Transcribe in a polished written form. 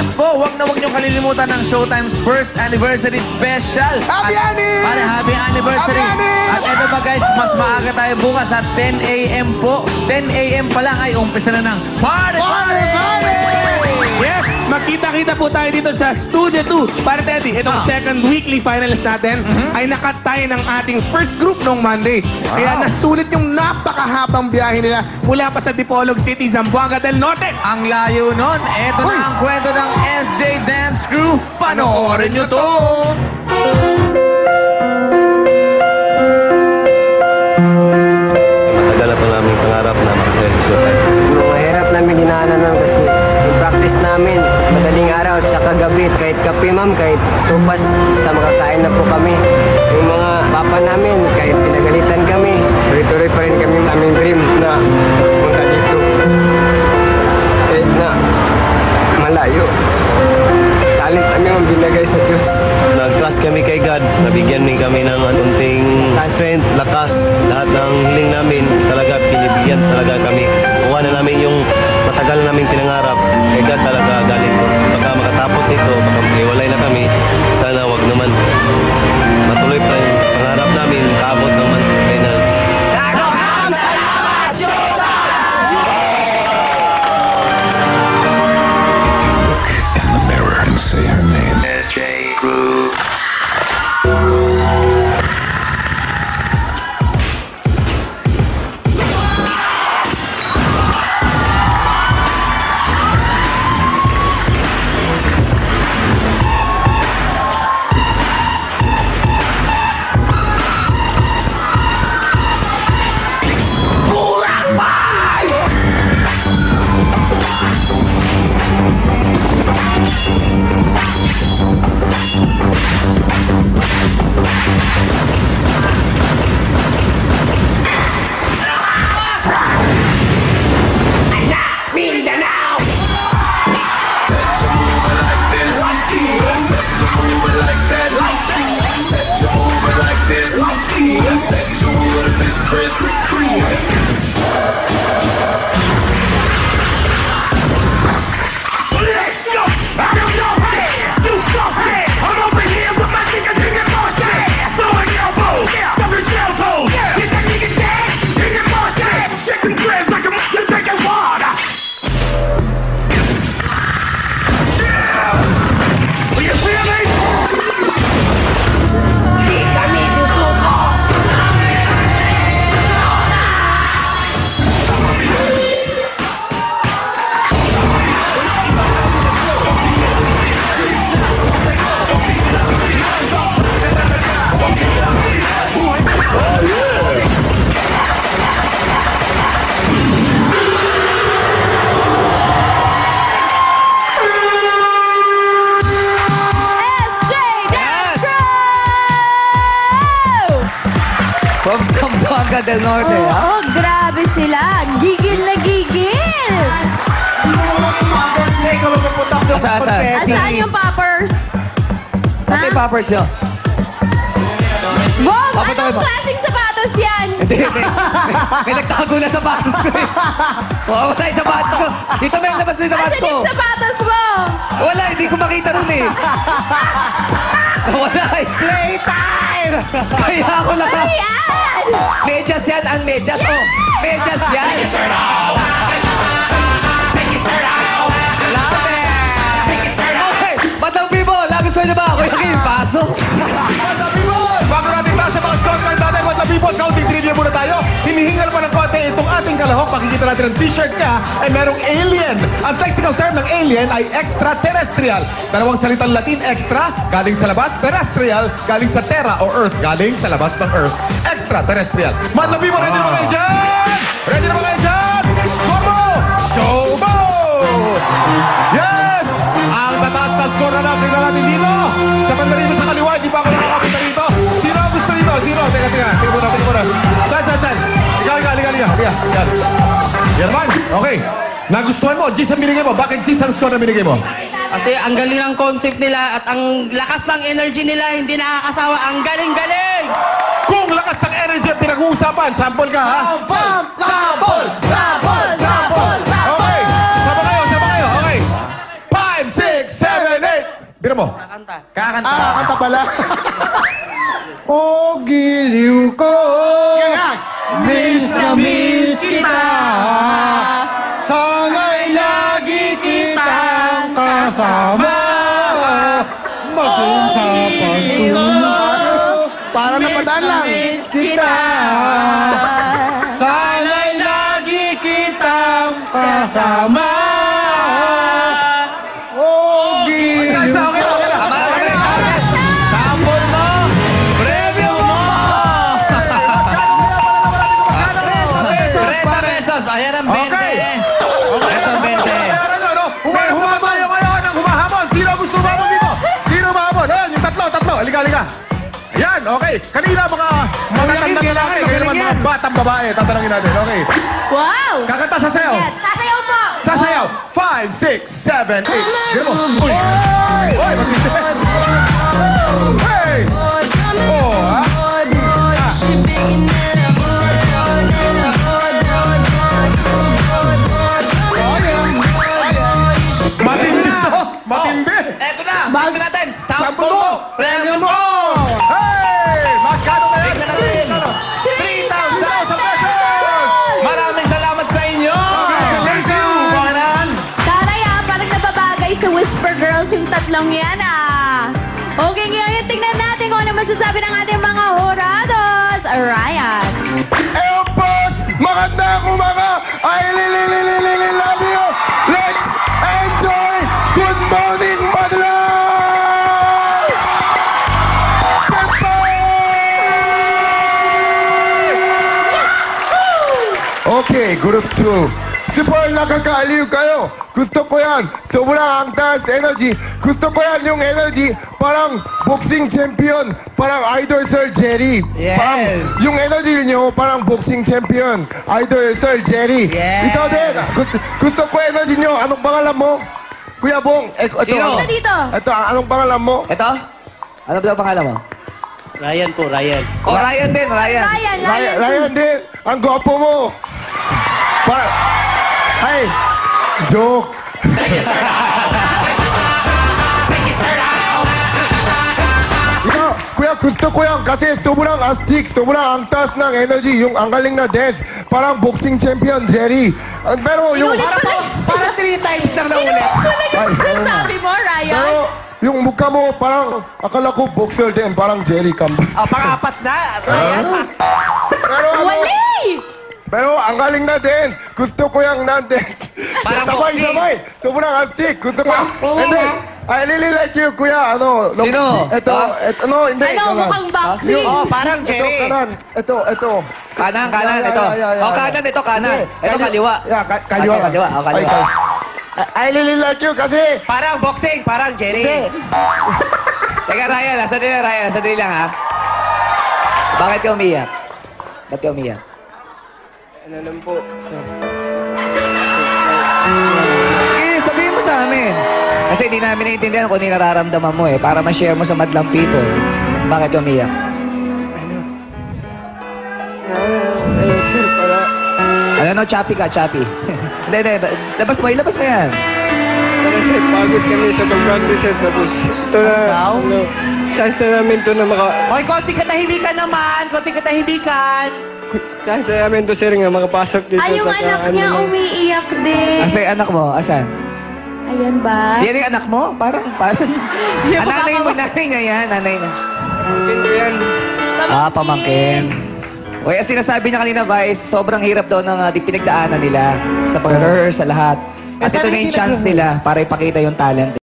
Bukas po, huwag na huwag niyong kalilimutan ng Showtime's first anniversary special. Happy Annie! Pare, happy anniversary! Happy Annie! At ito ba guys, mas maaga tayo bukas at 10 a.m. po. 10 a.m. pa lang ay umpisa na ng Party! Party! Party! Yes, magkita-kita po tayo dito sa Studio 2. Para Teddy, itong second weekly finalist natin ay nakat tayo ng ating first group noong Monday. Kaya nasulit yung napakahabang biyahe nila mula pa sa Dipolog City, Zamboanga del Norte. Ang layo nun, eto na ang kwento ng SJ Dance Crew. Panoorin nyo to! Matagal na po namin pangarap na makasaya sa Showtime. Mahirap namin dinaanan nun kasi yung practice namin, madaling araw at saka gabi, kahit kape ma'am, kahit sopas, basta makakain na po kami. Yung mga papa namin, kahit pinagalitan kami, tuloy-tuloy pa rin kami aming dream na punta dito. Kahit na malayo. Talent kami ang binagay sa Diyos. Nag-trust kami kay God, nabigyan din kami ng anunting strength, lakas, lahat ng hiling namin, talaga pinibigyan talaga kami. Kuha na namin yung matagal namin pinangarap, kay God talaga galing ko. Baka makatapos ito, baka iwalay na kami, sana wag naman. Matuloy pa yung pangarap namin, kaabot ng final. In the mirror and say her name. SJ Crew. From Zamboanga del Norte, ha? Oo, grabe sila. Gigil na gigil. Asa? Asaan yung poppers? Kasi poppers nyo. Bong, Papunta anong kayo ba? klaseng sapatos yan? Hindi. May nagtago na sapatos ko eh. Wala yung sapatos ko. Dito may labas mo yung sapatos Asan ko. yung sapatos mo? Wala, hindi ko makita rin eh. Wala eh. Playtime! Kaya ako Ano yan? Medyas yan, ang medyas. Oh, medyas yan. Okay, Madlang People, nagustuhan niyo ba? Kuya Kim, pasok. Bago natin taas sa mga scorecard natin, Madlang People, counting trivia muna tayo. Hinihingal pa ng konti itong ating kalahok. Makikita natin ang t-shirt niya ay merong alien. Ang technical term ng alien ay extraterrestrial. Dalawang salitang Latin, extra, galing sa labas, terrestrial, galing sa terra o earth, galing sa labas ng earth. Extraterrestrial. Madlang People, ready na ba kayo dyan? Ready na ba kayo dyan? Combo! Showbo! Yes! Ang tataas na score na natin dito. Sa banda dito sa kaliwa, hindi pa ako nakakapita dito. Sino ang gusto dito? Sino? Teka. Tingnan muna. Saan? Ikaw. Yan man. Okay. Nagustuhan mo? Gis ang binigay mo. Bakit Gis ang score na binigay mo? Kasi ang galing ng concept nila at ang lakas ng energy nila, hindi nakakasawa. Ang galing-galing! Kung lakas ng energy ang pinag-uusapan, sample ka ha? Sample! Okay. Sama kayo. Okay. 5, 6, mo? Kakanta. Kanta pala. O giliw ko, miss na miss kita. Sana'y lagi kitang kasama. Maging sa pagtulog, Para napadaan lang. miss kita. Sana'y lagi kitang kasama. O giliw Okay, okay ko. lang. Tama na kami. Sample mo. Preview mo. 30 pesos. Ayan ang 20. Okay. Ito ang 20. Humarap naman tayo ngayon ang humahamon. Sino gusto humamon dito? Sino humahamon? Ayan, yung tatlo. Halika. Ayan, okay. Kanina mga tandang lalaki, kaya naman mga batang babae. Tatanungin natin, okay. Wow! Kakanta sa sayaw. Sasayaw po! Sasayaw. 5, 6, 7, 8. Gano mo. Uy! Uy, matindi. Hey! Oh, ha? Matindi to. Matindi. Eto na. Bago natin. Sample mo. Preview mo. Hey! Magkano na yan? Tignan natin. 3,000 pesos. Maraming salamat sa inyo. Congratulations. Banan. Taray parang nababagay sa Whisper Girls yung tatlong yan Okay, ngayon tingnan natin kung ano masasabi ng ating mga jurados. Ryan. Boss! Magandang umaga! I love you! Let's enjoy! Good morning, Manila! Okay, group 2. Super nakakaaliw kayo. Gusto ko yan. Sobrang angtas energy. Gusto ko yan yung energy. Parang boxing champion. Parang Idol Sir Jerry. Yes. Parang yung energy niyo parang boxing champion. Idol Sir Jerry. Yes. Ikaw din. Gusto ko energy niyo. Anong pangalan mo? Kuya Bong. Ito, Sino? Ito dito. Ito, anong pangalan mo? Ito? Ano ba ang pangalan mo? Ryan po, Ryan. Oh, Ryan din, Ryan. Ryan din. Ang gwapo mo. Ay, joke. Ikaw, kuya, gusto ko yan kasi sobrang astig, sobrang angtas ng energy, yung ang galing na dance, parang boxing champion, Jerry. Pero yung... Inulit mo lang. Para 3 times lang naulit. Sabi mo, Ryan. Pero yung mukha mo parang, akala ko boxer din, parang Jerry Campbell. Pang-apat na, Ryan. Pero ano, Wali! pero ang galing na din. Gusto ko yung na-dance. Parang boxing. Sabay. Sobrang astig. Gusto ko. And then, I really like you, kuya. Ano? Sino? Ito. No, hindi. Ano, mukhang boxing. parang Ito, kanan. Ito. Kanan, Yeah. Oh, kanan, ito kanan. Ito kaliwa. Yeah, kaliwa. Okay, kaliwa. Oh, kaliwa. I really like you kasi... Parang boxing, parang Jerry. Teka, Ryan, sandali lang ha. Bakit ka umiyak? Ba't ka umiyak? Ano lang po, sir. Sabihin mo sa amin. Kasi di namin naiintindihan kung ano yung nararamdaman mo para ma-share mo sa madlang people. Bakit ka umiyak? Sir, para... Ano, choppy ka, choppy. Hindi, labas mo yan. Para sir, pagod kami sa pag-practice, sir. Tapos, ito na, chance na namin ito na Hoy, konti katahimikan naman! chance na namin ito, sir, nga makapasok dito. Ay, yung Saka anak ano niya lang. umiiyak din. Asa yung anak mo? Asan? Ayan ba? Yan yung anak mo? Parang. Nanay mo, nanay niya yan. Nanay na. Ganito yan. Pamangkin. Uy, ang sinasabi niya kanina, Vice, sobrang hirap daw ng pinagdaanan nila sa pag-rehearse, sa lahat. At ito na yung chance nila para ipakita yung talent.